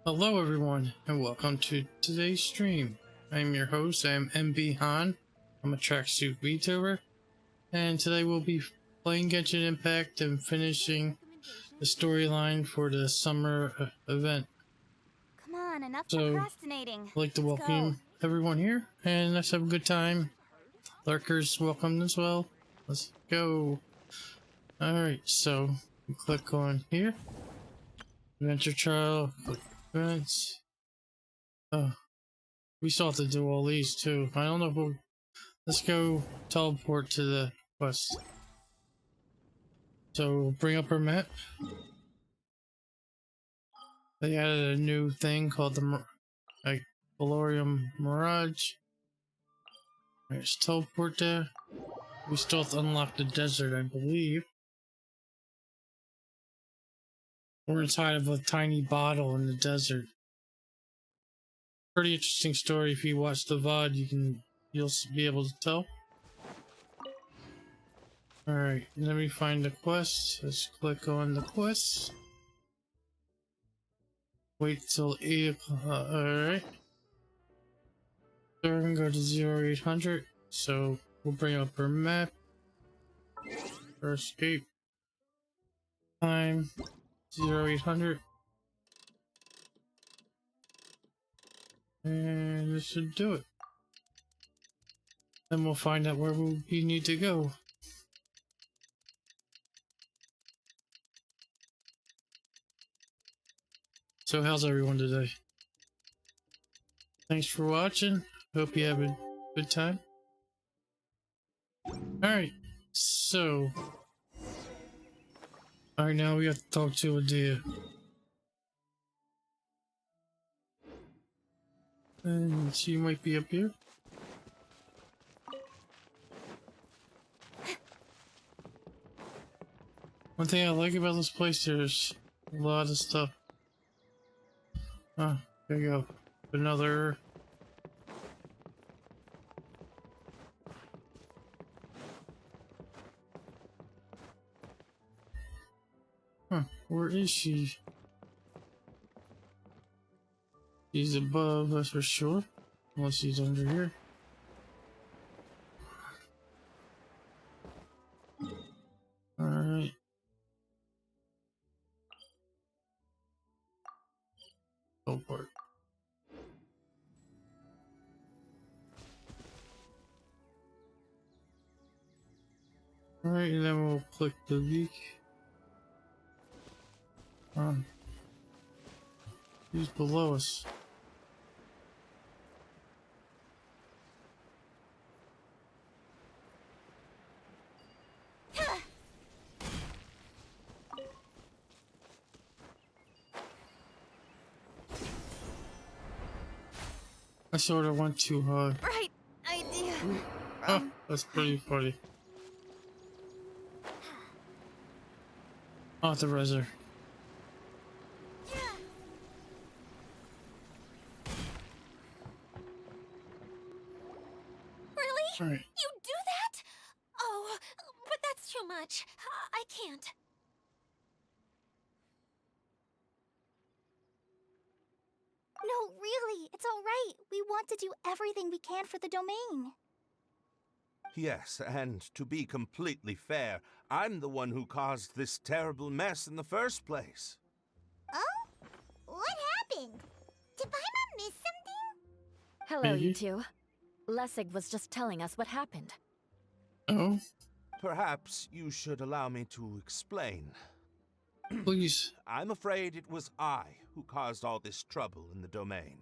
Hello everyone and welcome to today's stream. I'm your host, I'm MB Han. I'm a tracksuit VTuber, and today we'll be playing Genshin Impact and finishing the storyline for the summer event. Come on, enough So, procrastinating. I'd like to Let's welcome go. everyone here and let's have a good time. Lurkers welcome as well. Let's go. Alright, so we click on here. Adventure Trial, click events. Oh. We still have to do all these too. I don't know if we'll... Let's go teleport to the quest. So we'll bring up our map. They added a new thing called the Valorium Mirage. Let's teleport there. We still have to unlock the desert, I believe. We're inside of a tiny bottle in the desert. Pretty interesting story. If you watch the VOD, you'll be able to tell. Alright, let me find the quest. Let's click on the quest. Wait till 8 o'clock. Alright. So we're gonna go to 0800. So we'll bring up our map. Our escape. Time 0800. And this should do it. Then we'll find out where we need to go. So how's everyone today? Thanks for watching. Hope you have a good time. Alright, so alright, now we have to talk to Adia. And she might be up here. One thing I like about this place, there's a lot of stuff. Oh, there you go. Another. Huh, where is she? She's above us for sure. Unless she's under here. Alright. Teleport. Alright, and then we'll click the leak. She's below us. I sort of went too high. Right idea. Oh, that's pretty funny. I'll have to res her. Really? All right. You do that? Oh, but that's too much. I can't. No, really, it's all right. We want to do everything we can for the domain. Yes, and to be completely fair, I'm the one who caused this terrible mess in the first place. Oh? What happened? Did Paimon miss something? Hello, you two. Lessig was just telling us what happened. Oh, Perhaps you should allow me to explain. please. I'm afraid it was I who caused all this trouble in the domain.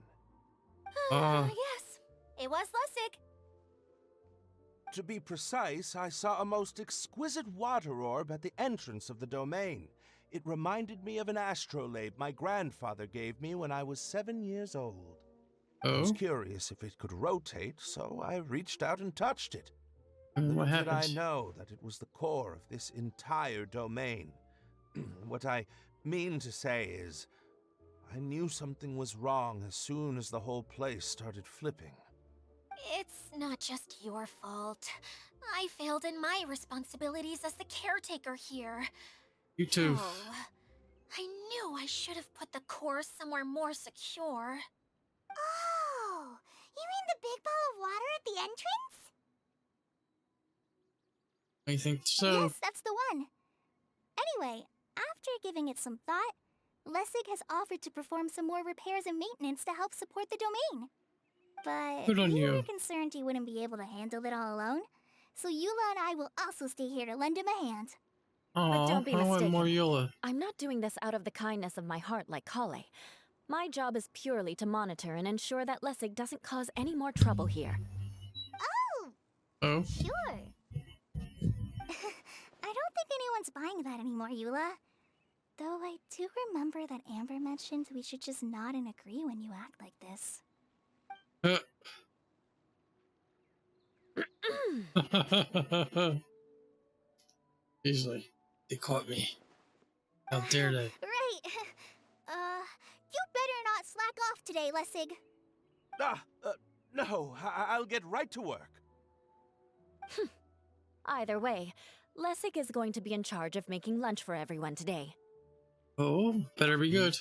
Yes, it was Lessig. To be precise, I saw a most exquisite water orb at the entrance of the domain. It reminded me of an astrolabe my grandfather gave me when I was 7 years old. I was Oh, curious if it could rotate, so I reached out and touched it. and what Little did I happens? know that it was the core of this entire domain. What I mean to say is, I knew something was wrong as soon as the whole place started flipping. It's not just your fault. I failed in my responsibilities as the caretaker here. You too. Oh, I knew I should have put the core somewhere more secure. Oh, you mean the big ball of water at the entrance? I think so. Yes, that's the one. Anyway, after giving it some thought, Lessig has offered to perform some more repairs and maintenance to help support the domain. But Good on we you. were concerned he wouldn't be able to handle it all alone, so Eula and I will also stay here to lend him a hand. Aw, don't be I want more mistaken. Yola. I'm not doing this out of the kindness of my heart like Klee. My job is purely to monitor and ensure that Lessig doesn't cause any more trouble here. Oh, Oh, sure. I don't think anyone's buying that anymore, Eula. Though I do remember that Amber mentioned we should just nod and agree when you act like this. He's like, they caught me. How dare they? Right. You better not slack off today, Lessig. No, I'll get right to work. Either way, Lessig is going to be in charge of making lunch for everyone today. Oh, better be good.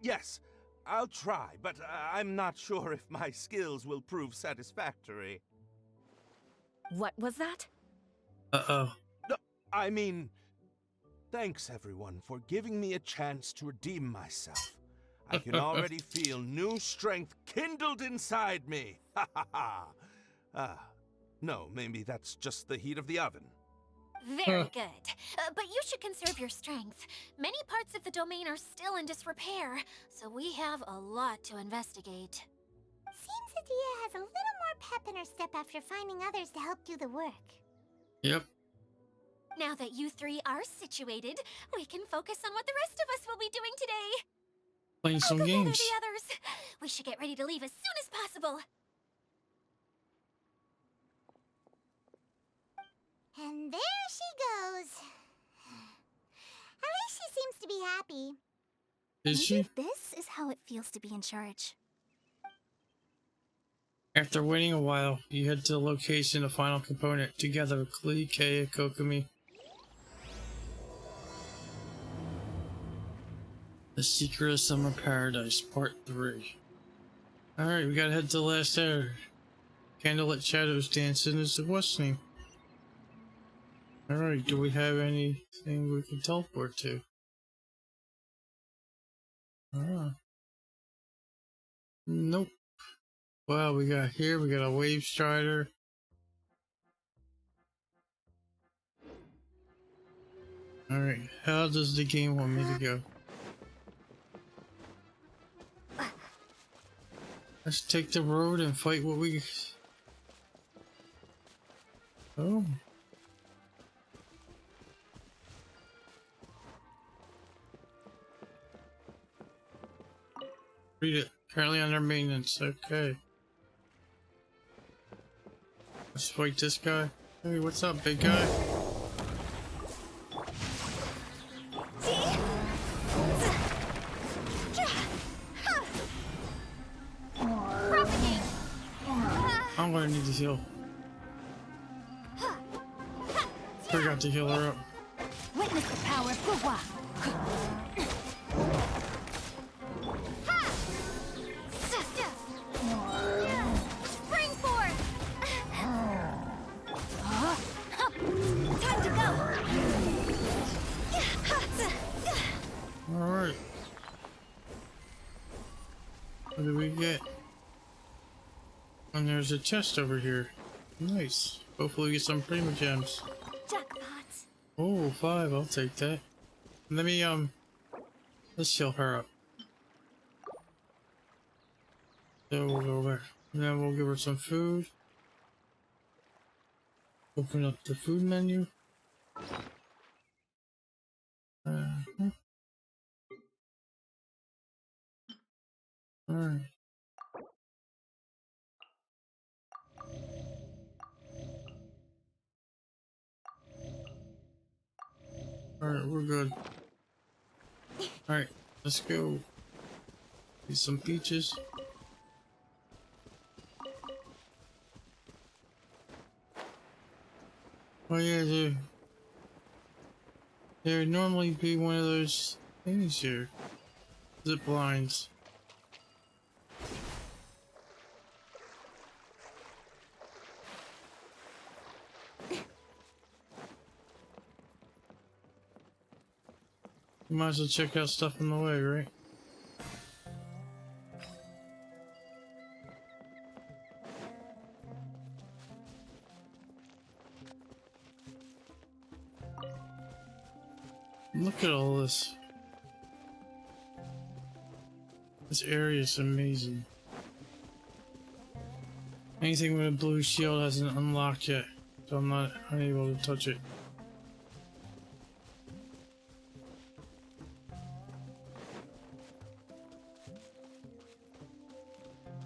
Yes, I'll try, but I'm not sure if my skills will prove satisfactory. What was that? Uh-oh. No, I mean, thanks everyone for giving me a chance to redeem myself. I can already feel new strength kindled inside me. Ha ha ha. No, maybe that's just the heat of the oven. Very good. But you should conserve your strength. Many parts of the domain are still in disrepair, so we have a lot to investigate. Seems Adia has a little more pep in her step after finding others to help do the work. Yep. Now that you three are situated, we can focus on what the rest of us will be doing today. Playing I'll some go gather games. the others. We should get ready to leave as soon as possible. And there she goes. At least she seems to be happy. Is she? This is how it feels to be in charge. After waiting a while, you head to the location of the final component together with Klee, Kaeya, Kokomi. The Secret of Summer Paradise, Part 3. Alright, we gotta head to the last area. Candlelit shadows dance in is the questioning. Alright, do we have anything we can teleport to? Nope. Well, we got a Wave Strider. Alright, how does the game want me to go? Let's take the road and fight what we... Oh. Read it. Currently under maintenance. Okay. Let's fight this guy. Hey, what's up, big guy? I'm gonna need to heal. Forgot to heal her up. Witness the power of Gugwa. Spring forth! Time to go! Alright. What do we get? And there's a chest over here. Nice. Hopefully we get some Prima Gems. Jackpot. Oh, 5. I'll take that. Let me, let's heal her up. Then we'll go over. And then we'll give her some food. Open up the food menu. Alright. Alright, we're good. Alright, let's go. Get some peaches. Oh yeah, there would normally be one of those things here. Zip lines. You might as well check out stuff on the way, right? Look at all this. This area is amazing. Anything with a blue shield hasn't unlocked yet, so I'm not unable to touch it.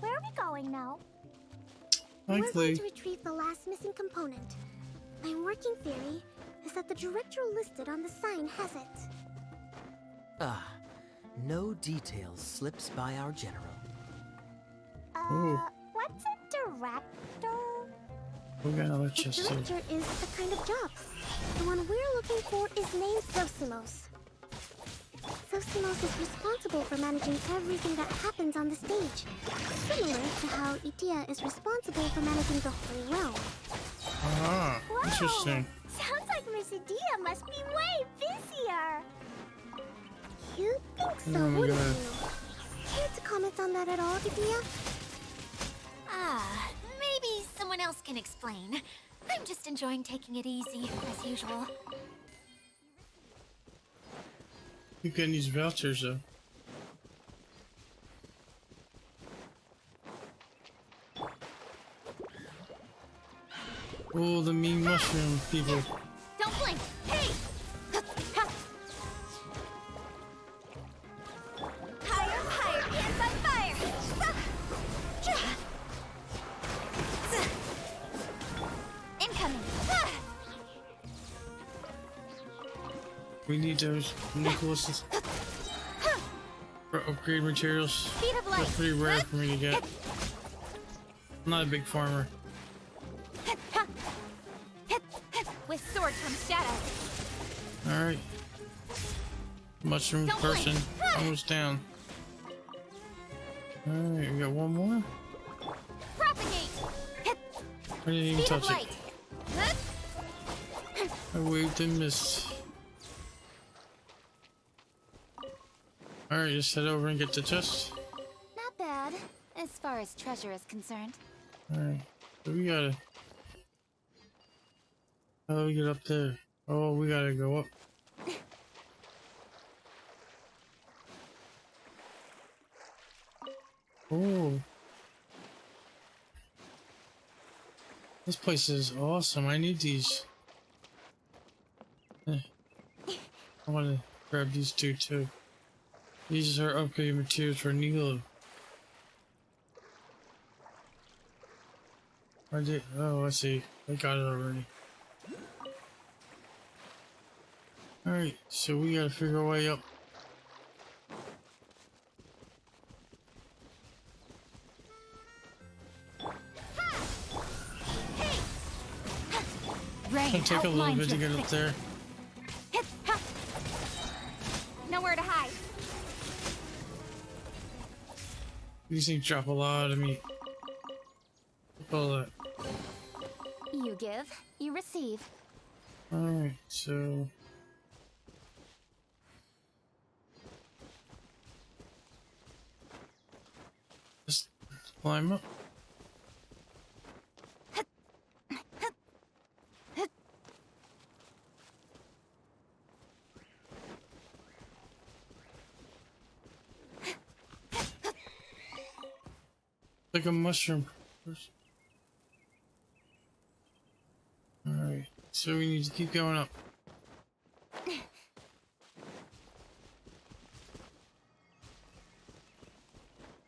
Where are we going now? Hi, We're going Klee. to retrieve the last missing component. My working theory is that the director listed on the sign has it. Ah, no details slips by our general. Ooh. What's a director? We got another The chest here. director is the kind of job. The one we're looking for is named Zosimos. Zosimos is responsible for managing everything that happens on the stage, similar to how Itea is responsible for managing the whole realm. Ah, interesting. Sounds like Miss Adia must be way busier. You'd think so, Oh my wouldn't God. you? Care to comment on that at all, Itea? Ah, maybe someone else can explain. I'm just enjoying taking it easy, as usual. Keep getting these vouchers though. Oh, the mean mushroom people. Don't blink! Hey! Higher, higher, hands on fire! Incoming! We need those Nicholas's for upgrade materials. Speed of light! That's pretty rare for me to get. I'm not a big farmer. With sword from shadow. Alright. Mushroom Don't person. blink. Almost down. Alright, we got one more. Propagate! I didn't even Speed of touch light! it. I waved and missed. Alright, just head over and get the chest. Not bad, as far as treasure is concerned. Alright. So we gotta. How do we get up there? Oh, we gotta go up. Oh. This place is awesome. I need these. I want to grab these two too. These are upgrade materials for Nilo. I did. Oh, I see. I got it already. Alright, so we gotta figure our way up. Rain, It'll take a little outlined bit to your get up fate. there. Nowhere to hide. These things drop a lot of meat. Look at all that. You give, you receive. Alright, so. Just climb up. Like a mushroom. Alright, so we need to keep going up.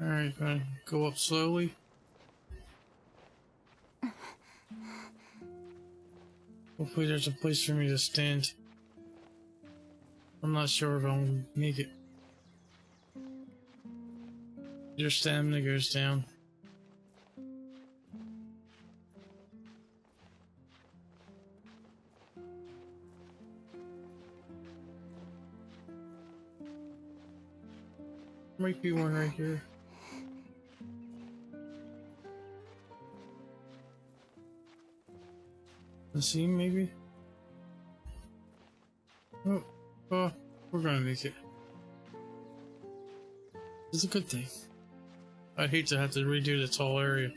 Alright, gonna go up slowly. Hopefully there's a place for me to stand. I'm not sure if I'll make it. Your stamina goes down. Might be one right here. Let's see, maybe. Oh, oh, we're gonna make it. It's a good thing. I'd hate to have to redo this whole area.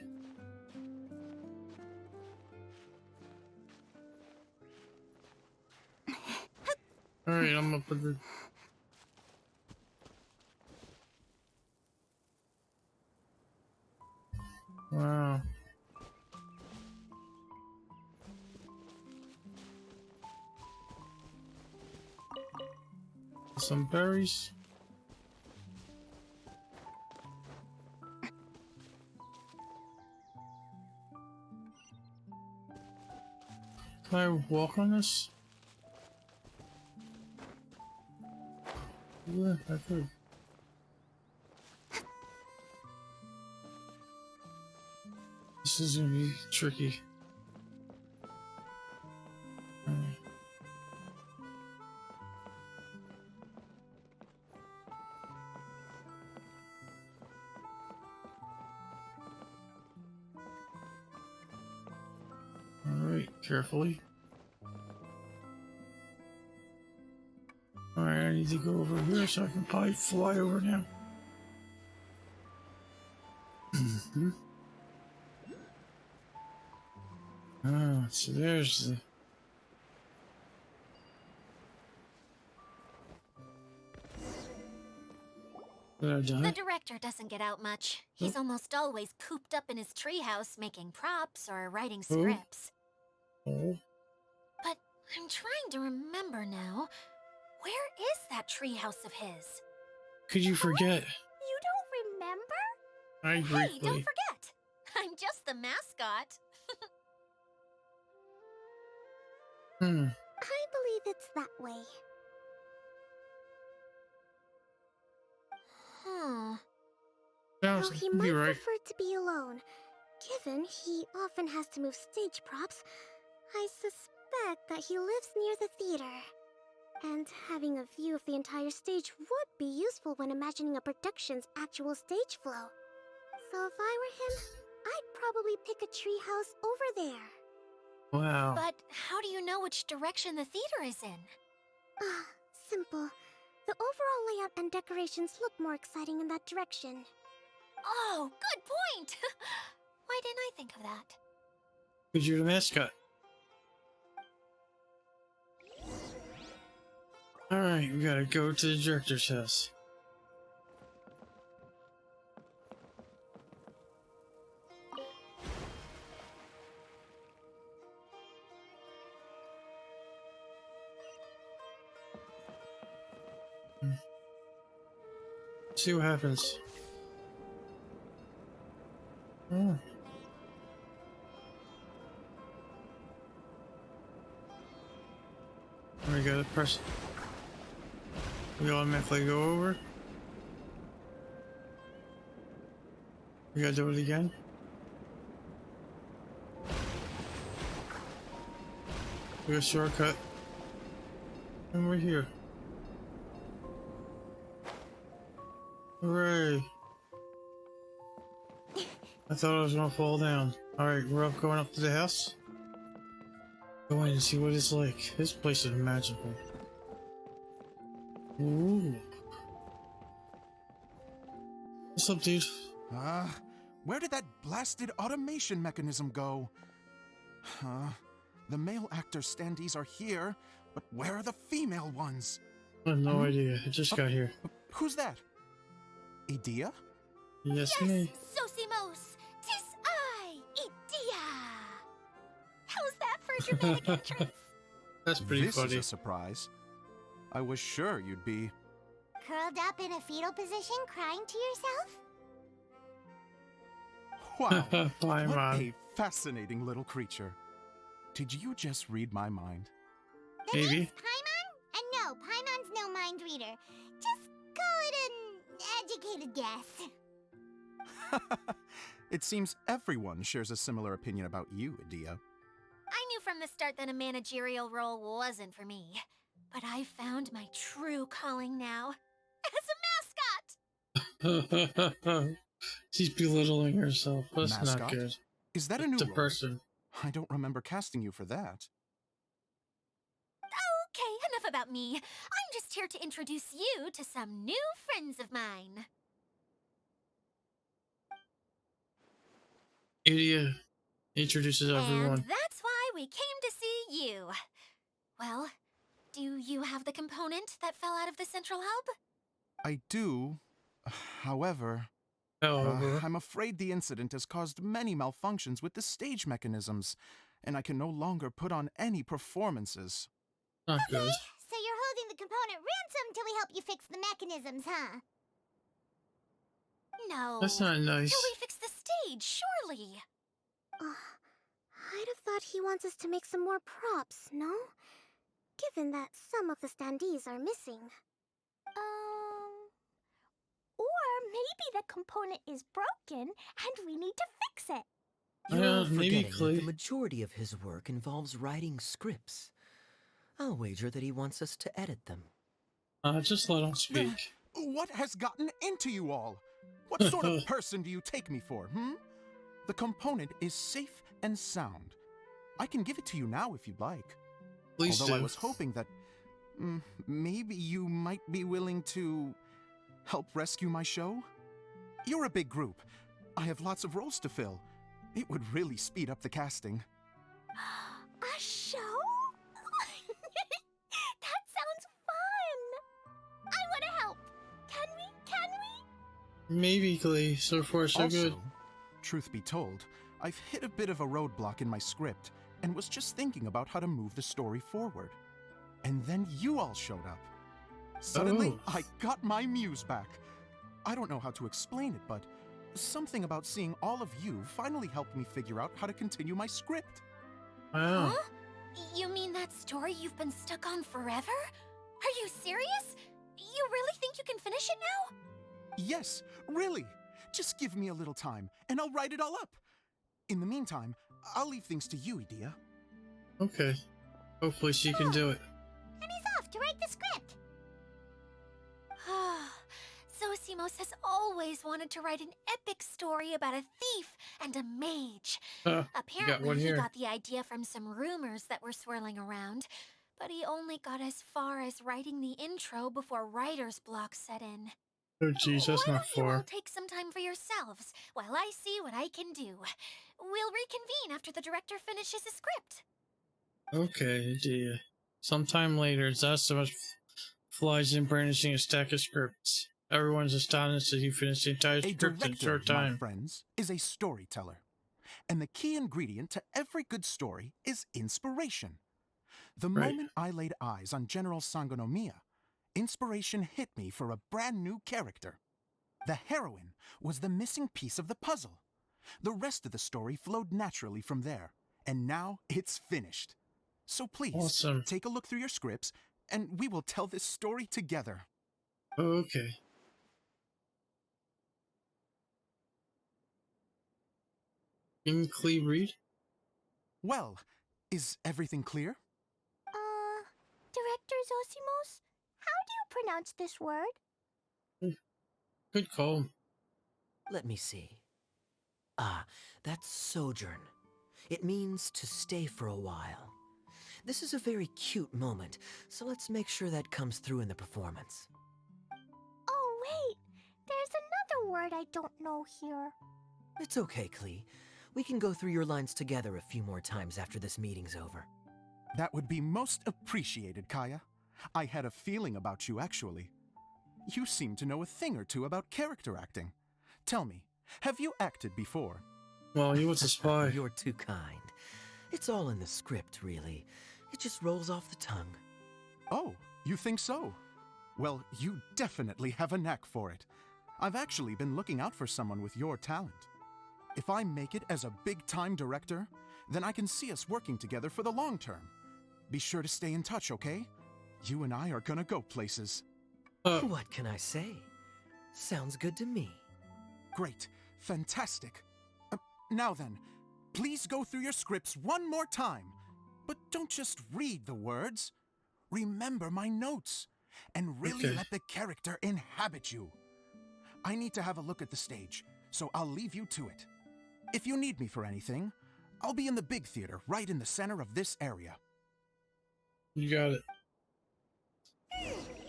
Alright, I'm up with the... Wow. Some berries. Can I walk on this? Yeah, I could. This is gonna be tricky. Alright, carefully. Alright, I need to go over here so I can probably fly over now. Ah, so there's the... Did I die? The director doesn't get out much. He's almost always cooped up in his treehouse making props or writing scripts. Oh. But I'm trying to remember now. Where is that treehouse of his? Could you forget? You don't remember? I Hey, briefly... don't forget! I'm just the mascot. I believe it's that way. Huh. Sounds, Though he you'd might be right. prefer to be alone, given he often has to move stage props, I suspect that he lives near the theater. And having a view of the entire stage would be useful when imagining a production's actual stage flow. So if I were him, I'd probably pick a treehouse over there. Wow. But how do you know which direction the theater is in? Ah, simple. The overall layout and decorations look more exciting in that direction. Oh, good point! Why didn't I think of that? Because you're the mascot. Alright, we gotta go to the director's house. See what happens. Oh. We gotta press. We automatically go over. We gotta do it again. We got a shortcut. And we're here. Hooray! I thought I was gonna fall down. Alright, we're up going up to the house. Go in and see what it's like. This place is magical. Ooh. What's up, dude? Where did that blasted automation mechanism go? The male actor standees are here, but where are the female ones? I have no idea. I just got here. Who's that? Idea? Yes, me. Zosimos! 'Tis I, Idea! How's that for a dramatic entrance? That's pretty This funny. is a surprise. I was sure you'd be... Curled up in a fetal position, crying to yourself? Wow, Bye, what Mom. a fascinating little creature. Did you just read my mind? The Maybe. name's Paimon? And no, Paimon's no mind reader. Just call it an educated guess. It seems everyone shares a similar opinion about you, Idea. I knew from the start that a managerial role wasn't for me. But I found my true calling now. As a mascot! She's belittling herself. That's not Mascot? good. Is that a new The role? person. I don't remember casting you for that. Okay, enough about me. I'm just here to introduce you to some new friends of mine. Idia introduces everyone. And that's why we came to see you. Well, do you have the component that fell out of the central hub? I do. However, However, I'm afraid the incident has caused many malfunctions with the stage mechanisms, and I can no longer put on any performances. not good. So you're holding the component ransom till we help you fix the mechanisms, huh? No. That's not nice. Till we fix the stage, surely. I'd have thought he wants us to make some more props, no? Given that some of the standees are missing. Or maybe the component is broken and we need to fix it. You're Yeah, all maybe forgetting that Klee. the majority of his work involves writing scripts. I'll wager that he wants us to edit them. Just let him speak. What has gotten into you all? What sort of person do you take me for, hmm? The component is safe and sound. I can give it to you now if you'd like. Please Although do. I was hoping that maybe you might be willing to help rescue my show? You're a big group. I have lots of roles to fill. It would really speed up the casting. A show? That sounds fun! I want to help! Can we? Maybe Klee. So far, so Also, good. truth be told, I've hit a bit of a roadblock in my script and was just thinking about how to move the story forward. And then you all showed up. Suddenly, Oh. I got my muse back. I don't know how to explain it, but something about seeing all of you finally helped me figure out how to continue my script. Wow. Huh? You mean that story you've been stuck on forever? Are you serious? You really think you can finish it now? Yes, really. Just give me a little time, and I'll write it all up. In the meantime, I'll leave things to you, Idia. Okay. Hopefully she can do it. And he's off to write the script. Zosimos has always wanted to write an epic story about a thief and a mage. Got Apparently, one he here. got the idea from some rumors that were swirling around, but he only got as far as writing the intro before writer's block set in. Oh, jeez, that's Why not don't you all far. take some time for yourselves while I see what I can do? We'll reconvene after the director finishes his script. Okay, dear. Sometime later, Zosimos flies in brandishing a stack of scripts. Everyone's astonished that he finished the entire A script in a director, short my time. friends, is a storyteller. And the key ingredient to every good story is inspiration. The Right. moment I laid eyes on General Sangonomiya, inspiration hit me for a brand new character. The heroine was the missing piece of the puzzle. The rest of the story flowed naturally from there, and now it's finished. So please, Awesome. take a look through your scripts, and we will tell this story together. Okay. Can Klee read? Well, is everything clear? Director Zosimos, how do you pronounce this word? Good call. Let me see. Ah, that's sojourn. It means to stay for a while. This is a very cute moment, so let's make sure that comes through in the performance. Oh, wait. There's another word I don't know here. It's okay, Klee. We can go through your lines together a few more times after this meeting's over. That would be most appreciated, Kaeya. I had a feeling about you, actually. You seem to know a thing or two about character acting. Tell me, have you acted before? Well, he was a spy. You're too kind. It's all in the script, really. It just rolls off the tongue. Oh, you think so? Well, you definitely have a knack for it. I've actually been looking out for someone with your talent. If I make it as a big-time director, then I can see us working together for the long term. Be sure to stay in touch, okay? You and I are gonna go places. What can I say? Sounds good to me. Great. Fantastic. Now then, please go through your scripts one more time. But don't just read the words. Remember my notes. And really Okay. let the character inhabit you. I need to have a look at the stage, so I'll leave you to it. If you need me for anything, I'll be in the big theater right in the center of this area. You got it.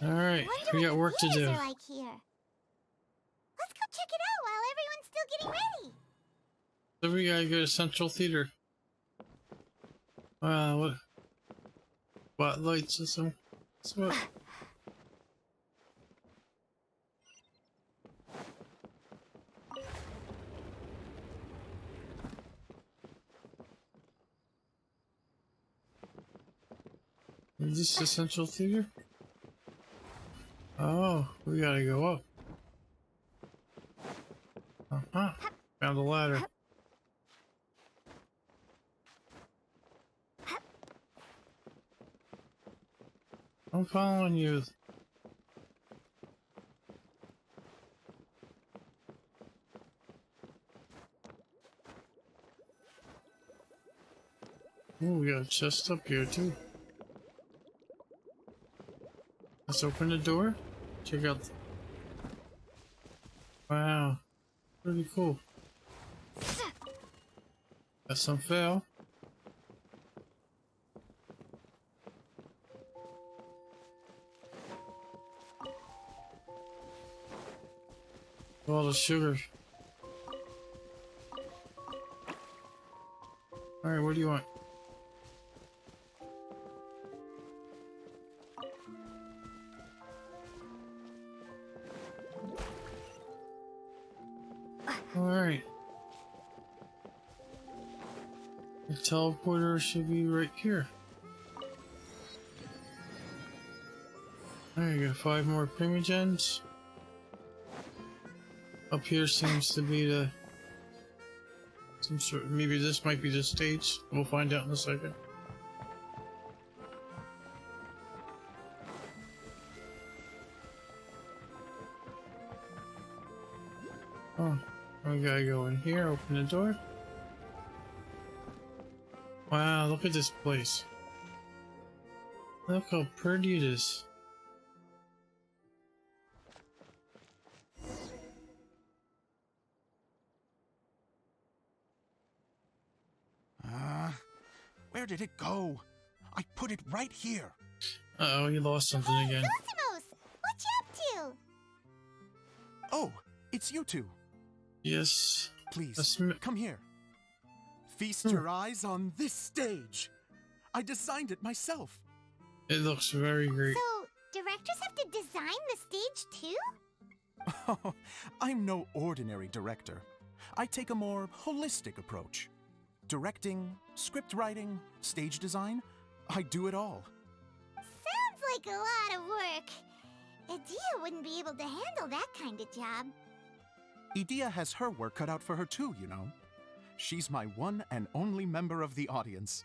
Alright, Wonder we what got the work to theaters do. are like here. Let's go check it out while everyone's still getting ready. So we gotta go to Central Theater. Wow, what spotlights or some sort. Is this the Central Theater? Oh, we gotta go up. Uh-huh. Found the ladder. I'm following you. Ooh, we got a chest up here too. Let's open the door. Check out. Wow, pretty cool. Got some fail. All the sugar. Alright, what do you want? Alright. The teleporter should be right here. Alright, you got 5 more primogens. Up here seems to be the some sort. Maybe this might be the stage. We'll find out in a second. Oh, we gotta go in here. Open the door. Wow, look at this place. Look how pretty it is. Where did it go? I put it right here. Uh-oh, you lost something again. Zosimos, what you up to? Oh, it's you two. Yes. Please, come here. Feast your eyes on this stage. I designed it myself. It looks very great. So, directors have to design the stage too? Oh, I'm no ordinary director. I take a more holistic approach. Directing, script writing, stage design, I do it all. Sounds like a lot of work. Adia wouldn't be able to handle that kind of job. Edea has her work cut out for her too, you know. She's my one and only member of the audience,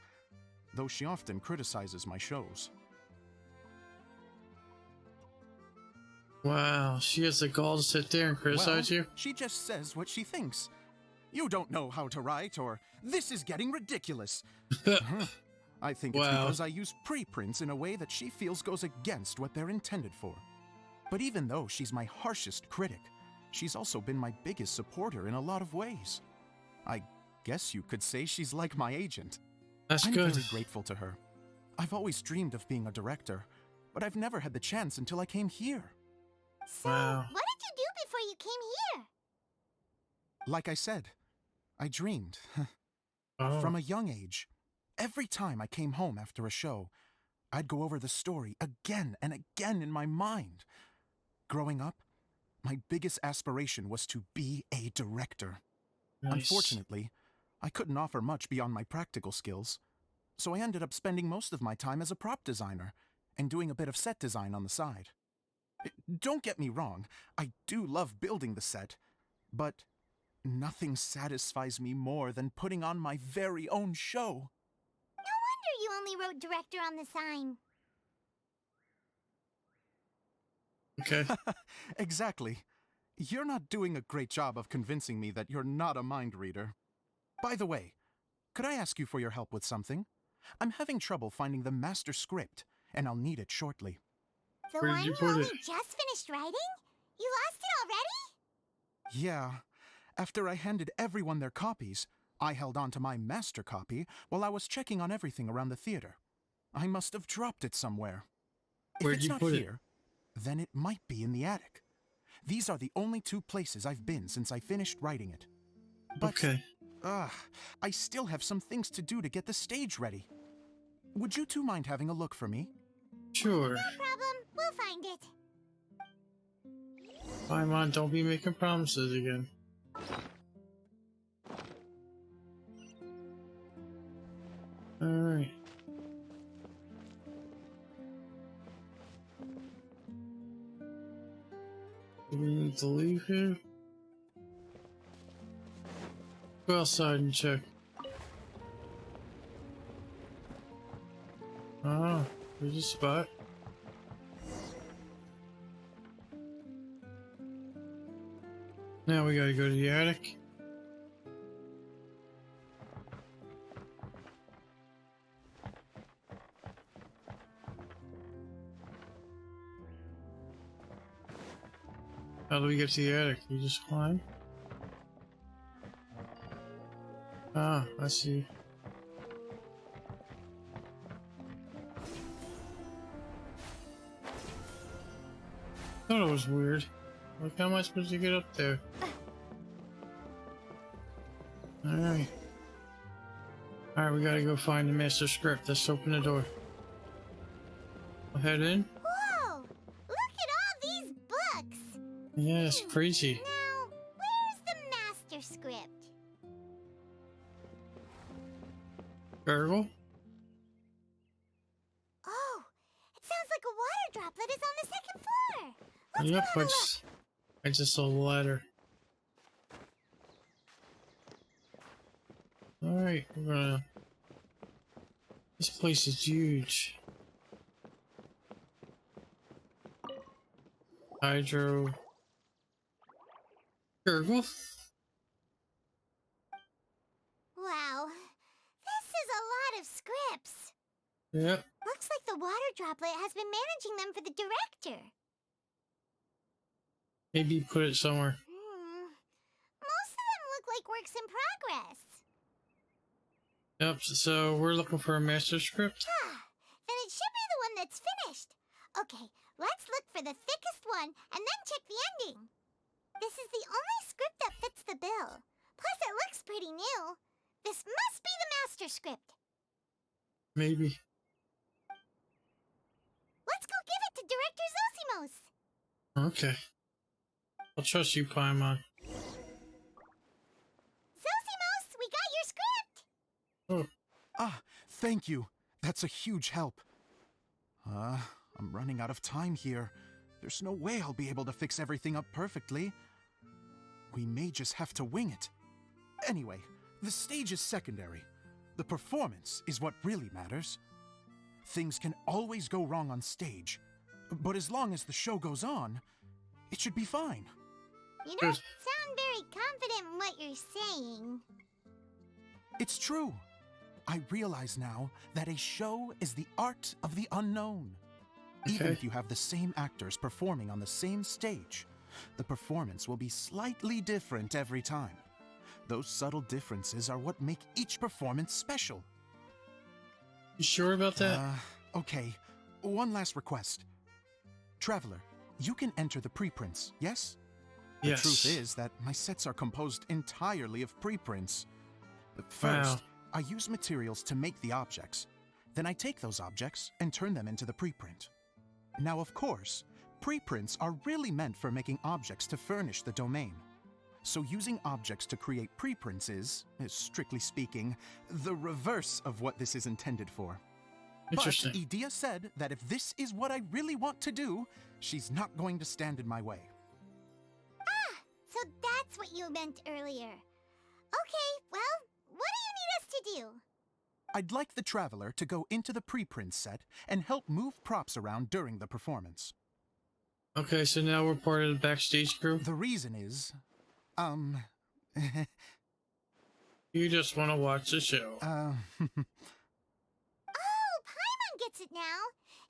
though she often criticizes my shows. Wow, she has the gall to sit there and criticize you? She just says what she thinks. You don't know how to write, or this is getting ridiculous. I think it's because I use preprints in a way that she feels goes against what they're intended for. But even though she's my harshest critic, she's also been my biggest supporter in a lot of ways. I guess you could say she's like my agent. That's I'm good. very grateful to her. I've always dreamed of being a director, but I've never had the chance until I came here. So, Wow. what did you do before you came here? Like I said, I dreamed. Oh. From a young age, every time I came home after a show, I'd go over the story again and again in my mind. Growing up, my biggest aspiration was to be a director. Nice. Unfortunately, I couldn't offer much beyond my practical skills, so I ended up spending most of my time as a prop designer and doing a bit of set design on the side. Don't get me wrong, I do love building the set, but nothing satisfies me more than putting on my very own show. No wonder you only wrote director on the sign. Okay. Exactly. You're not doing a great job of convincing me that you're not a mind reader. By the way, could I ask you for your help with something? I'm having trouble finding the master script, and I'll need it shortly. The Where did one you you put only it? just finished writing? You lost it already? Yeah. After I handed everyone their copies, I held on to my master copy while I was checking on everything around the theater. I must have dropped it somewhere. If Where'd it's you not put it? here, then it might be in the attic. These are the only two places I've been since I finished writing it. But, Okay. I still have some things to do to get the stage ready. Would you two mind having a look for me? Sure. Problem, we'll find it. Paimon, don't be making promises again. Alright. Do we need to leave here? Go outside and check. Ah, there's a spot. Now we gotta go to the attic. How do we get to the attic? You just climb? Ah, I see. Thought it was weird. Like, how am I supposed to get up there? Alright. Alright, we gotta go find the master script. Let's open the door. I'll head in. Whoa! Look at all these books! Yeah, it's crazy. Now, where's the master script? Gurgle? Oh, it sounds like a water droplet is on the second floor. Let's Yep, go have a look. I just saw the ladder. Alright, we're gonna... This place is huge. Hydro... Gurgle? Wow, this is a lot of scripts. Yep. Looks like the water droplet has been managing them for the director. Maybe put it somewhere. Most of them look like works in progress. Yep, so we're looking for a master script. Then it should be the one that's finished. Okay, let's look for the thickest one and then check the ending. This is the only script that fits the bill. Plus, it looks pretty new. This must be the master script. Maybe. Let's go give it to Director Zosimos. Okay. I'll trust you, Paimon. Zosimos, we got your script. Oh, Ah, thank you. That's a huge help. I'm running out of time here. There's no way I'll be able to fix everything up perfectly. We may just have to wing it. Anyway, the stage is secondary. The performance is what really matters. Things can always go wrong on stage, but as long as the show goes on, it should be fine. You don't sound very confident in what you're saying. It's true. I realize now that a show is the art of the unknown. Even Okay. if you have the same actors performing on the same stage, the performance will be slightly different every time. Those subtle differences are what make each performance special. you sure about that? Okay. One last request. Traveler, you can enter the preprints, yes? The Yes. truth is that my sets are composed entirely of preprints. First, Wow. I use materials to make the objects. Then I take those objects and turn them into the preprint. Now, of course, preprints are really meant for making objects to furnish the domain. So using objects to create preprints is, strictly speaking, the reverse of what this is intended for. Interesting. But Edea said that if this is what I really want to do, she's not going to stand in my way. So that's what you meant earlier. Okay, well, what do you need us to do? I'd like the Traveler to go into the preprint set and help move props around during the performance. Okay, so now we're part of the backstage crew. The reason is, You just want to watch the show. Oh, Paimon gets it now.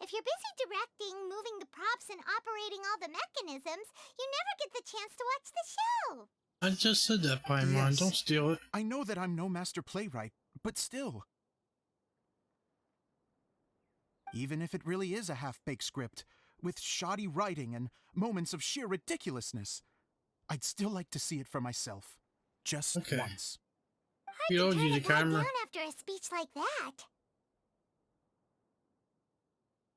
If you're busy directing, moving the props, and operating all the mechanisms, you never get the chance to watch the show. I just said that, Paimon. Yes. Don't steal it. I know that I'm no master playwright, but still. Even if it really is a half-baked script, with shoddy writing and moments of sheer ridiculousness, I'd still like to see it for myself. Just Okay. once. You Hard don't to use turn the a crowd camera. down after a speech like that.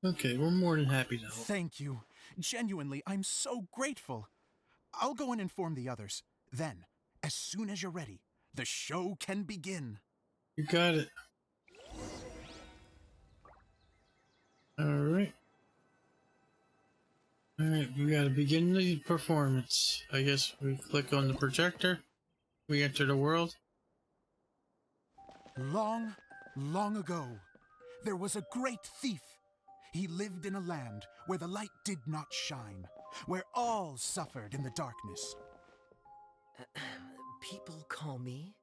Okay, we're more than happy to help. Thank you. Genuinely, I'm so grateful. I'll go and inform the others. Then, as soon as you're ready, the show can begin. You got it. Alright. Alright, we gotta begin the performance. I guess we click on the projector. We enter the world. Long, long ago, there was a great thief. He lived in a land where the light did not shine, where all suffered in the darkness. People call me?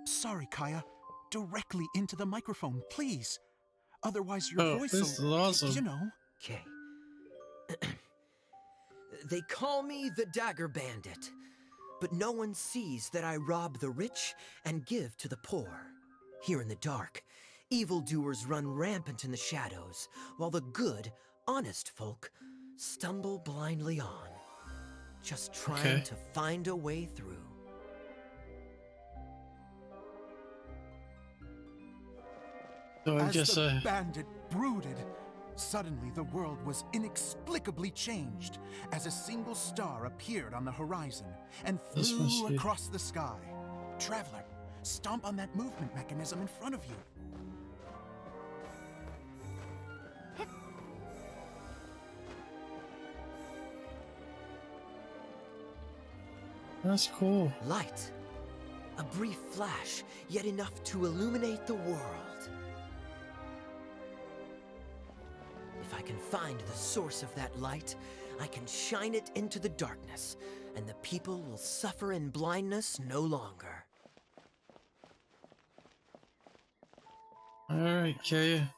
Sorry, Kaeya. Directly into the microphone, please. Otherwise your Oh, voice this will, is awesome. you know. Okay. They call me the Dagger Bandit, but no one sees that I rob the rich and give to the poor. Here in the dark, evildoers run rampant in the shadows, while the good, honest folk stumble blindly on, just trying to find a way through. So I As guess the bandit brooded, suddenly the world was inexplicably changed as a single star appeared on the horizon and This must flew be- across the sky. Traveler, stomp on that movement mechanism in front of you. that's cool. Light. A brief flash, yet enough to illuminate the world. If I can find the source of that light, I can shine it into the darkness, and the people will suffer in blindness no longer. Alright, Kaeya.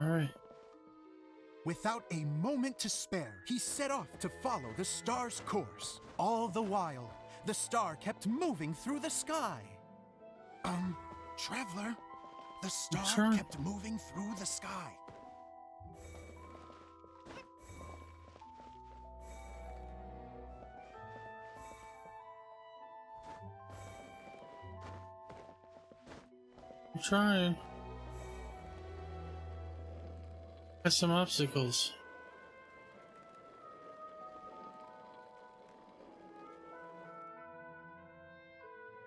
Alright. Without a moment to spare, he set off to follow the star's course. All the while, the star kept moving through the sky. Traveler, the star Sure. kept moving through the sky. I'm trying. Got some obstacles.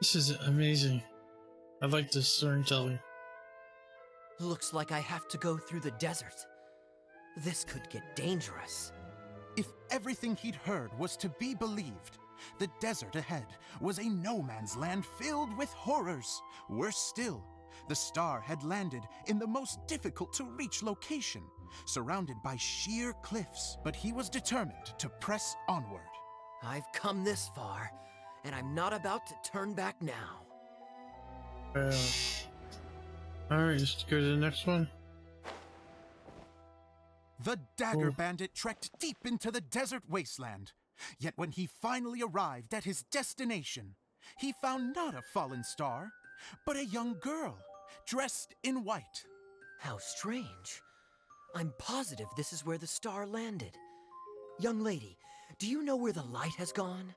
This is amazing. I like this storytelling. Looks like I have to go through the desert. This could get dangerous. If everything he'd heard was to be believed, the desert ahead was a no-man's land filled with horrors. Worse still, the star had landed in the most difficult-to-reach location, surrounded by sheer cliffs. But he was determined to press onward. I've come this far, and I'm not about to turn back now. Alright, let's go to the next one. The Dagger Oh. Bandit trekked deep into the desert wasteland. Yet when he finally arrived at his destination, he found not a fallen star, but a young girl, dressed in white. How strange. I'm positive this is where the star landed. Young lady, do you know where the light has gone?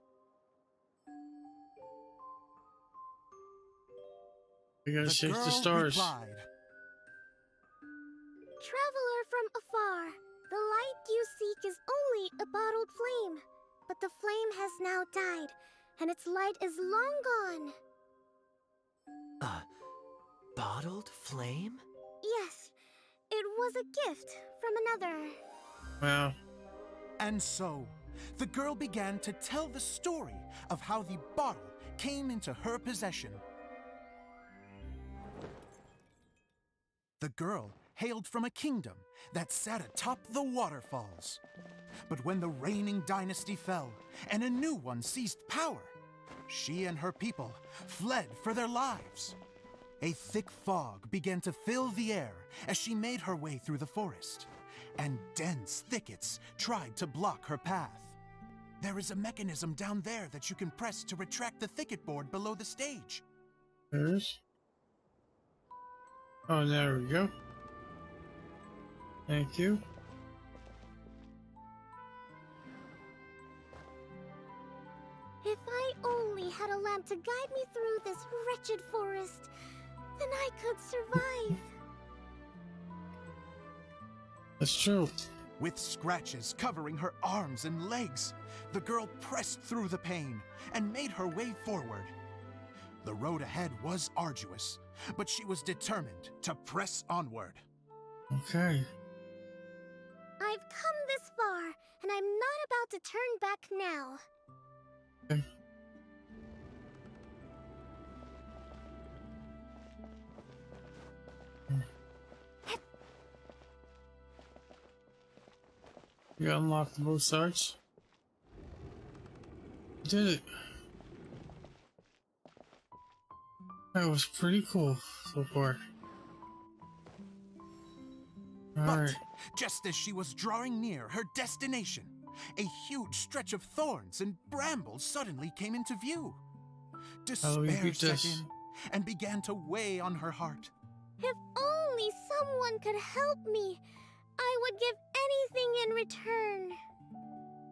We gotta The chase girl the stars. replied, Traveler from afar, the light you seek is only a bottled flame. But the flame has now died, and its light is long gone. A bottled flame? Yes, it was a gift from another. Wow. And so, the girl began to tell the story of how the bottle came into her possession. The girl hailed from a kingdom that sat atop the waterfalls. But when the reigning dynasty fell and a new one seized power, she and her people fled for their lives. A thick fog began to fill the air as she made her way through the forest, and dense thickets tried to block her path. There is a mechanism down there that you can press to retract the thicket board below the stage. There's. Oh, there we go. Thank you. If I only had a lamp to guide me through this wretched forest, then I could survive. That's true. With scratches covering her arms and legs, the girl pressed through the pain and made her way forward. The road ahead was arduous, but she was determined to press onward. Okay. I've come this far, and I'm not about to turn back now. Okay. You unlocked both sides. Did it. That was pretty cool so far. But Alright. just as she was drawing near her destination, a huge stretch of thorns and brambles suddenly came into view. How do we Despair beat set this? in and began to weigh on her heart. If only someone could help me, I would give anything in return.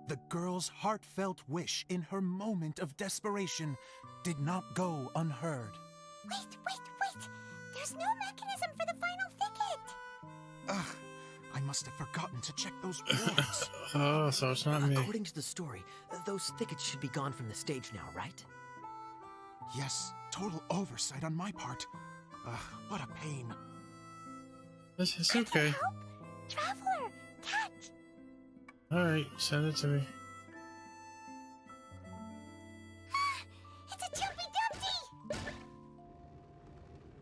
The girl's heartfelt wish in her moment of desperation did not go unheard. Wait! There's no mechanism for the final thicket! Ugh, I must have forgotten to check those boards. Oh, so it's not me. According to the story, those thickets should be gone from the stage now, right? Yes, total oversight on my part. Ugh, what a pain. It's okay. Help! Traveler! Catch! Alright, send it to me. It's a Jumpy Dumpty!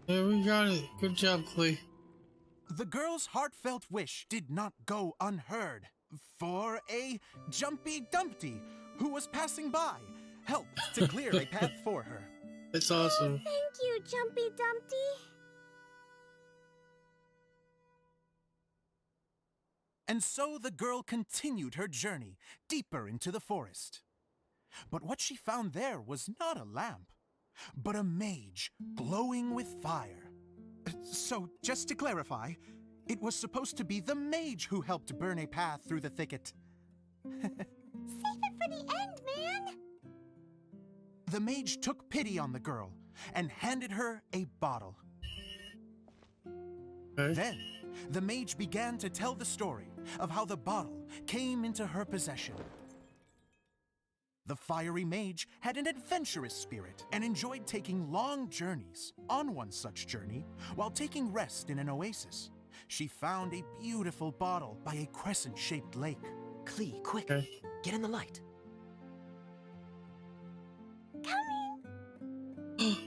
Yeah, we got it. Good job, Klee. The girl's heartfelt wish did not go unheard, for a Jumpy Dumpty who was passing by helped to clear a path for her. It's awesome. Thank you, Jumpy Dumpty. And so the girl continued her journey deeper into the forest. But what she found there was not a lamp, but a mage glowing with fire. So, just to clarify, it was supposed to be the mage who helped burn a path through the thicket. Save it for the end, man! The mage took pity on the girl and handed her a bottle. Okay. Then, the mage began to tell the story of how the bottle came into her possession. The fiery mage had an adventurous spirit and enjoyed taking long journeys. On one such journey, while taking rest in an oasis, she found a beautiful bottle by a crescent-shaped lake. Klee, quick, Okay. get in the light.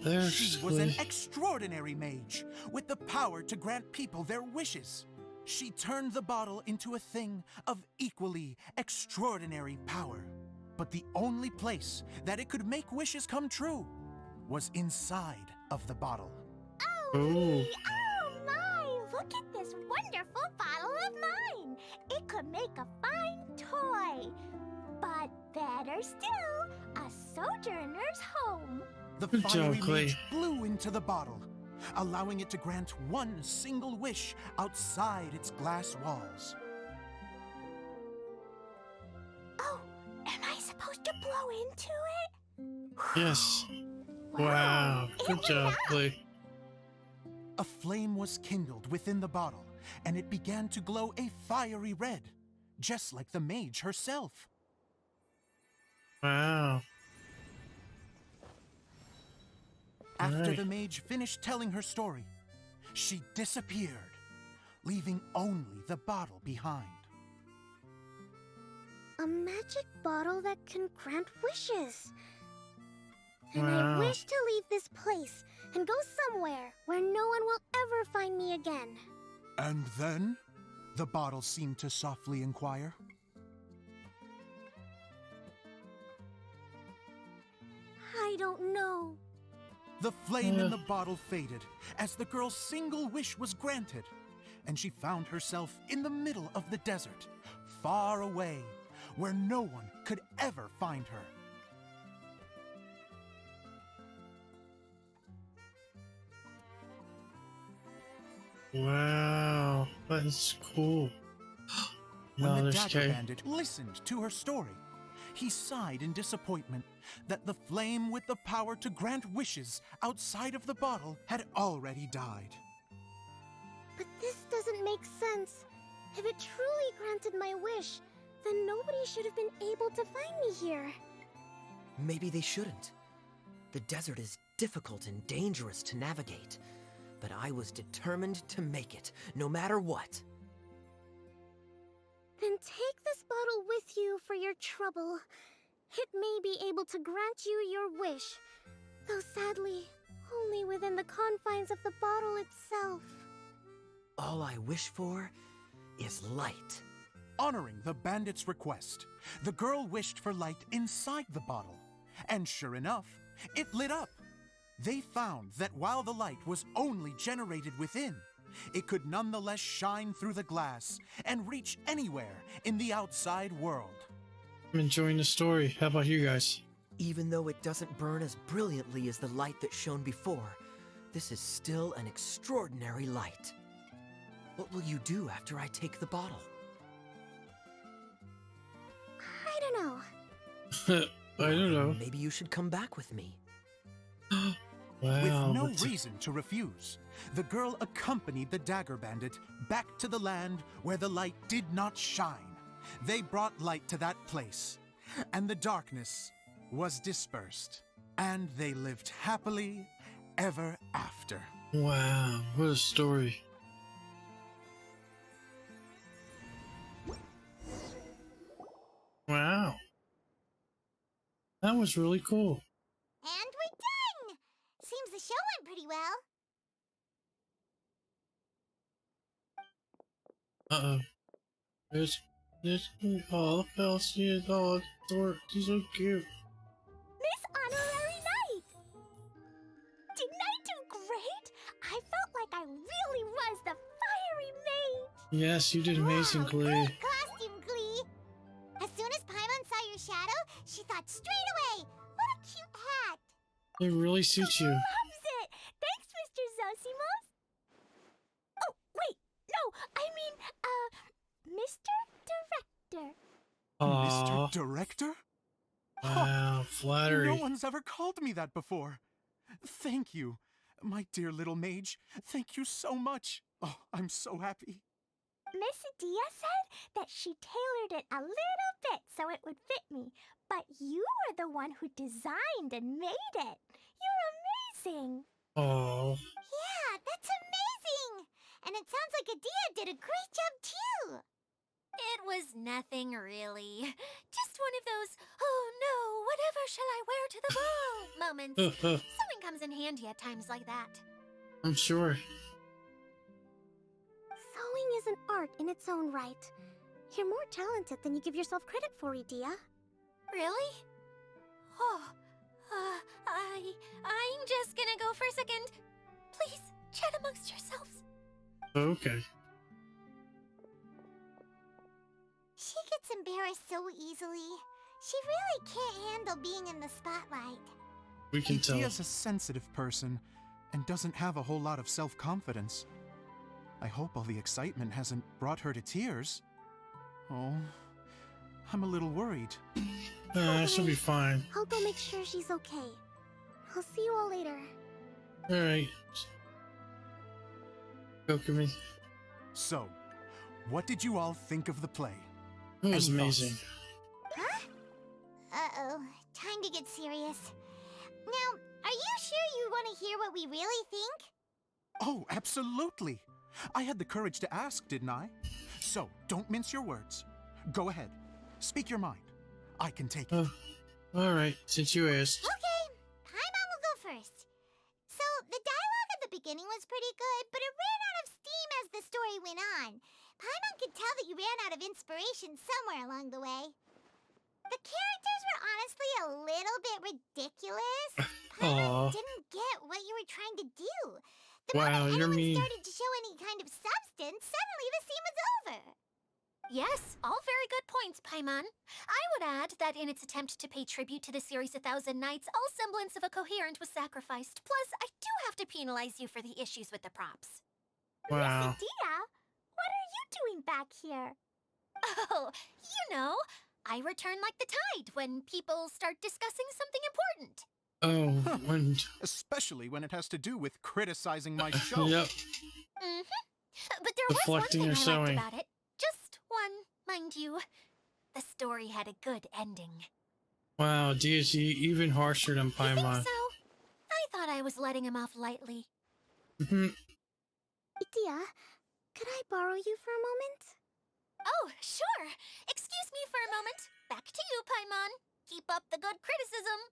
There's She was an Klee. extraordinary mage with the power to grant people their wishes. She turned the bottle into a thing of equally extraordinary power. But the only place that it could make wishes come true was inside of the bottle. Ooh. Oh my! Look at this wonderful bottle of mine! It could make a fine toy! But better still, a sojourner's home! The Good job, fiery Klee. mage blew into the bottle, allowing it to grant one single wish outside its glass walls. Oh, am I supposed to blow into it? Yes. Wow. It Good went job, out. Klee. A flame was kindled within the bottle, and it began to glow a fiery red, just like the mage herself. Wow. After Alright. the mage finished telling her story, she disappeared, leaving only the bottle behind. A magic bottle that can grant wishes. And Wow. I wish to leave this place and go somewhere where no one will ever find me again. And then, the bottle seemed to softly inquire, The flame in the bottle faded as the girl's single wish was granted, and she found herself in the middle of the desert, far away, where no one could ever find her. Wow, that's cool. When No, the there's Dagger Kaeya. Bandit listened to her story, he sighed in disappointment that the flame with the power to grant wishes outside of the bottle had already died. But this doesn't make sense. If it truly granted my wish, then nobody should have been able to find me here. Maybe they shouldn't. The desert is difficult and dangerous to navigate, but I was determined to make it, no matter what. Then take this bottle with you for your trouble. It may be able to grant you your wish, though sadly, only within the confines of the bottle itself. All I wish for is light. Honoring the bandit's request, the girl wished for light inside the bottle, and sure enough, it lit up. They found that while the light was only generated within, it could nonetheless shine through the glass and reach anywhere in the outside world. I'm enjoying the story. How about you guys? Even though it doesn't burn as brilliantly as the light that shone before, this is still an extraordinary light. What will you do after I take the bottle? I don't know. I don't know. Maybe you should come back with me. Wow. With no but- reason to refuse, the girl accompanied the Dagger Bandit back to the land where the light did not shine. They brought light to that place, and the darkness was dispersed, and they lived happily ever after. Wow, what a story. Wow. That was really cool. And we're done! Seems the show went pretty well. Uh-oh. This, oh, Elsie is all dork. He's so cute. Miss Honorary Knight! Didn't I do great? I felt like I really was the fiery mage! Yes, you did amazing, Wow, Klee. great costume, Klee! As soon as Paimon saw your shadow, she thought straight away, what a cute hat! It really suits you. Loves it! Thanks, Mr. Zosimos! Oh, wait! No, I mean, Mr. Director. Aww. Mr. Director? Wow, flattery. No one's ever called me that before. Thank you, my dear little mage. Thank you so much. Oh, I'm so happy. Miss Adia said that she tailored it a little bit so it would fit me, but you were the one who designed and made it. You're amazing. Oh, Yeah, that's amazing! And it sounds like Adia did a great job too! It was nothing really. Just one of those, oh no, whatever shall I wear to the ball moments. Sewing comes in handy at times like that. I'm sure. Sewing is an art in its own right. You're more talented than you give yourself credit for, Adia. Really? Oh, I'm just gonna go for a second. Please, chat amongst yourselves. Okay. She gets embarrassed so easily. She really can't handle being in the spotlight. We can tell. Adia's a sensitive person and doesn't have a whole lot of self-confidence. I hope all the excitement hasn't brought her to tears. Oh, I'm a little worried. She'll be fine. I'll go make sure she's okay. I'll see you all later. Alright. Kokumi. So, what did you all think of the play? It was Any amazing. thoughts? Huh? Uh-oh, time to get serious. Now, are you sure you want to hear what we really think? Oh, absolutely. I had the courage to ask, didn't I? So, don't mince your words. Go ahead. Speak your mind. I can take it. Alright, since you asked. Okay, Paimon will go first. So, the dialogue at the beginning was pretty good, but it ran out of steam as the story went on. Paimon could tell that you ran out of inspiration somewhere along the way. The characters were honestly a little bit ridiculous. Paimon Aw. didn't get what you were trying to do. The Wow, moment you're anyone mean. started to show any kind of substance, suddenly the scene was over. Yes, all very good points, Paimon. I would add that in its attempt to pay tribute to the series 1,000 Nights, all semblance of a coherent was sacrificed. Plus, I do have to penalize you for the issues with the props. Wow. Miss Edea, what are you doing back here? Oh, you know, I return like the tide when people start discussing something important. Oh, when... Especially when it has to do with criticizing my show. Yep. But there was one Deflecting thing I or liked sewing. about it. Just one, mind you. The story had a good ending. Wow, DSE even harsher than You think Paimon. so? I thought I was letting him off lightly. Mhm. Edea, could I borrow you for a moment? Oh, sure. Excuse me for a moment. Back to you, Paimon. Keep up the good criticism.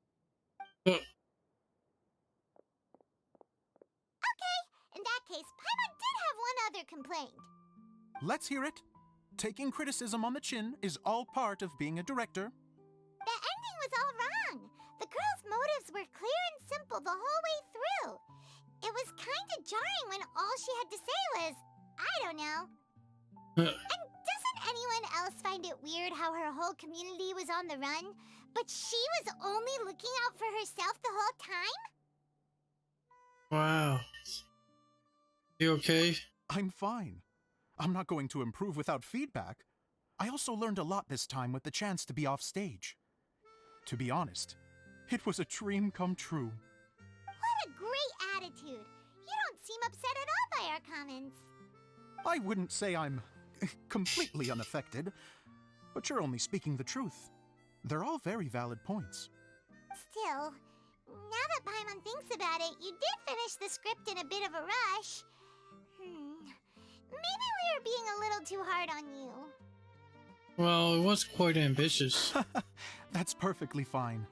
In that case, Paimon did have one other complaint. Let's hear it. Taking criticism on the chin is all part of being a director. The ending was all wrong. The girl's motives were clear and simple the whole way through. It was kind of jarring when all she had to say was, I don't know. And doesn't anyone else find it weird how her whole community was on the run, but she was only looking out for herself the whole time? Wow. You okay? I'm fine. I'm not going to improve without feedback. I also learned a lot this time with the chance to be off stage. To be honest, it was a dream come true. What a great attitude. You don't seem upset at all by our comments. I wouldn't say I'm completely unaffected, but you're only speaking the truth. They're all very valid points. Still, now that Paimon thinks about it, you did finish the script in a bit of a rush. Maybe we were being a little too hard on you. Well, it was quite ambitious. That's perfectly fine.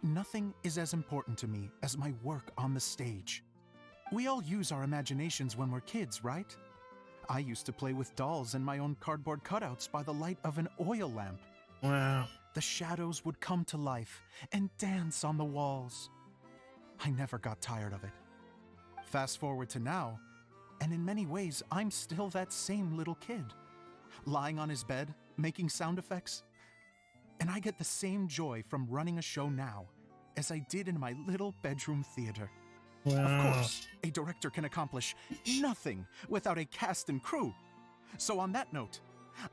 Nothing is as important to me as my work on the stage. We all use our imaginations when we're kids, right? I used to play with dolls and my own cardboard cutouts by the light of an oil lamp. Wow. The shadows would come to life and dance on the walls. I never got tired of it. Fast forward to now, and in many ways, I'm still that same little kid, lying on his bed, making sound effects. And I get the same joy from running a show now as I did in my little bedroom theater. Wow. Of course, a director can accomplish nothing without a cast and crew. So on that note,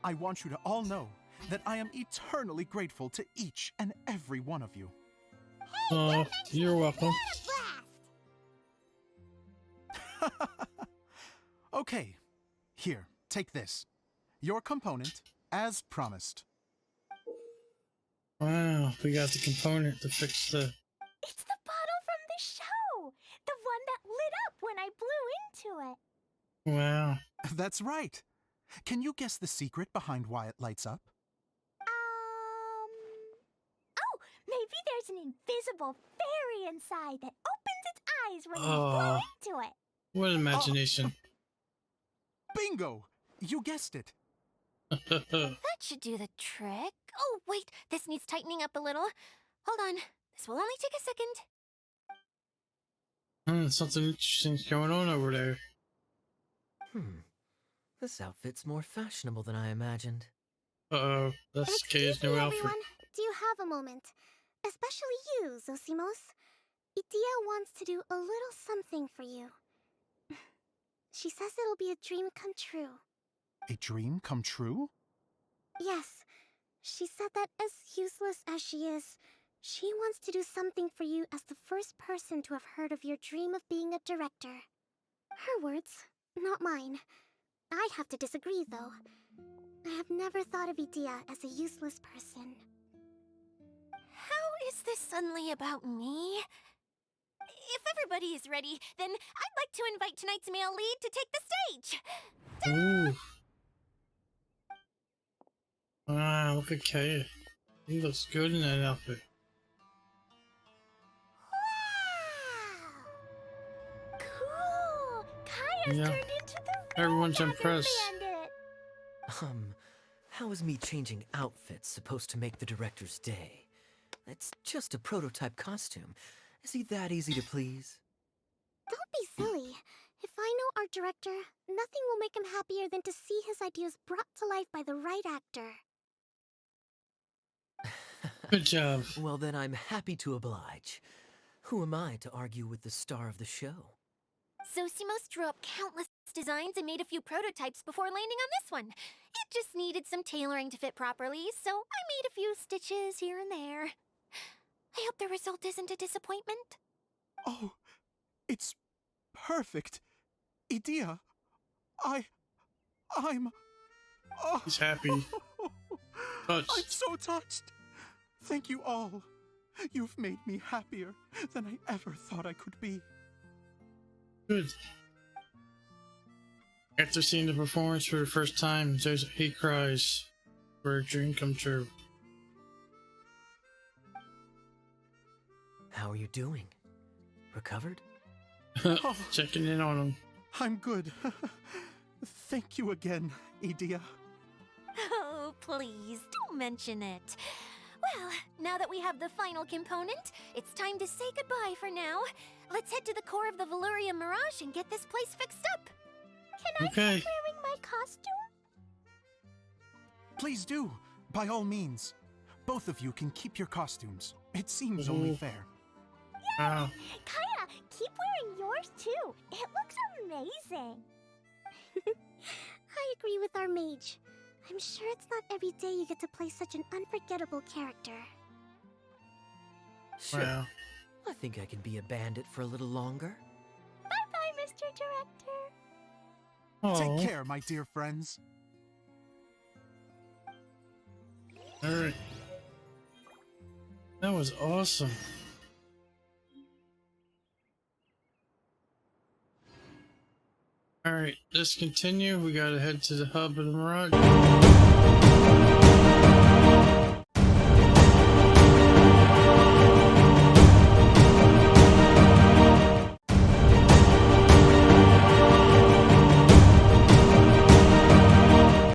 I want you to all know that I am eternally grateful to each and every one of you. Oh, you're welcome. Blast! Okay, here, take this. Your component, as promised. Wow, we got the component to fix the... It's the bottle from the show! The one that lit up when I blew into it. Wow. That's right. Can you guess the secret behind why it lights up? Oh, maybe there's an invisible fairy inside that opens its eyes when you Oh. blow into it. What imagination. Bingo! You guessed it. That should do the trick. Oh, wait, this needs tightening up a little. Hold on, this will only take a second. Something interesting's going on over there. This outfit's more fashionable than I imagined. Uh-oh, that's Excuse Kaeya's me, new outfit. everyone. Do you have a moment? Especially you, Zosimos. Edea wants to do a little something for you. She says it'll be a dream come true. A dream come true? Yes. She said that as useless as she is, she wants to do something for you as the first person to have heard of your dream of being a director. Her words, not mine. I have to disagree, though. I have never thought of Edea as a useless person. How is this suddenly about me? If everybody is ready, then I'd like to invite tonight's male lead to take the stage. Ooh. Wow, look at Kaeya. He looks good in that outfit. Wow! Cool! Kaeya's Yeah. turned into the Everyone's real impressed. Bandit. How is me changing outfits supposed to make the director's day? It's just a prototype costume. Is he that easy to please? Don't be silly. If I know our director, nothing will make him happier than to see his ideas brought to life by the right actor. Good job. Well, then I'm happy to oblige. Who am I to argue with the star of the show? Zosimos drew up countless designs and made a few prototypes before landing on this one. It just needed some tailoring to fit properly, so I made a few stitches here and there. I hope the result isn't a disappointment. Oh, it's perfect. Idea, I'm... Oh. He's happy. Touched. I'm so touched. Thank you all. You've made me happier than I ever thought I could be. Good. After seeing the performance for the first time, he cries for a dream come true. How are you doing? Recovered? Checking in on him. I'm good. Thank you again, Idea. Oh, please, don't mention it. Well, now that we have the final component, it's time to say goodbye for now. Let's head to the core of the Valyria Mirage and get this place fixed up. Can I keep wearing my costume? Please do, by all means. Both of you can keep your costumes. It seems only fair. Wow. Kaeya, keep wearing yours too. It looks amazing. I agree with our mage. I'm sure it's not every day you get to play such an unforgettable character. Sure. Wow. I think I can be a bandit for a little longer. Bye-bye, Mr. Director. Oh. Take care, my dear friends. Alright. That was awesome. Alright, let's continue. We gotta head to the hub of the Mirage.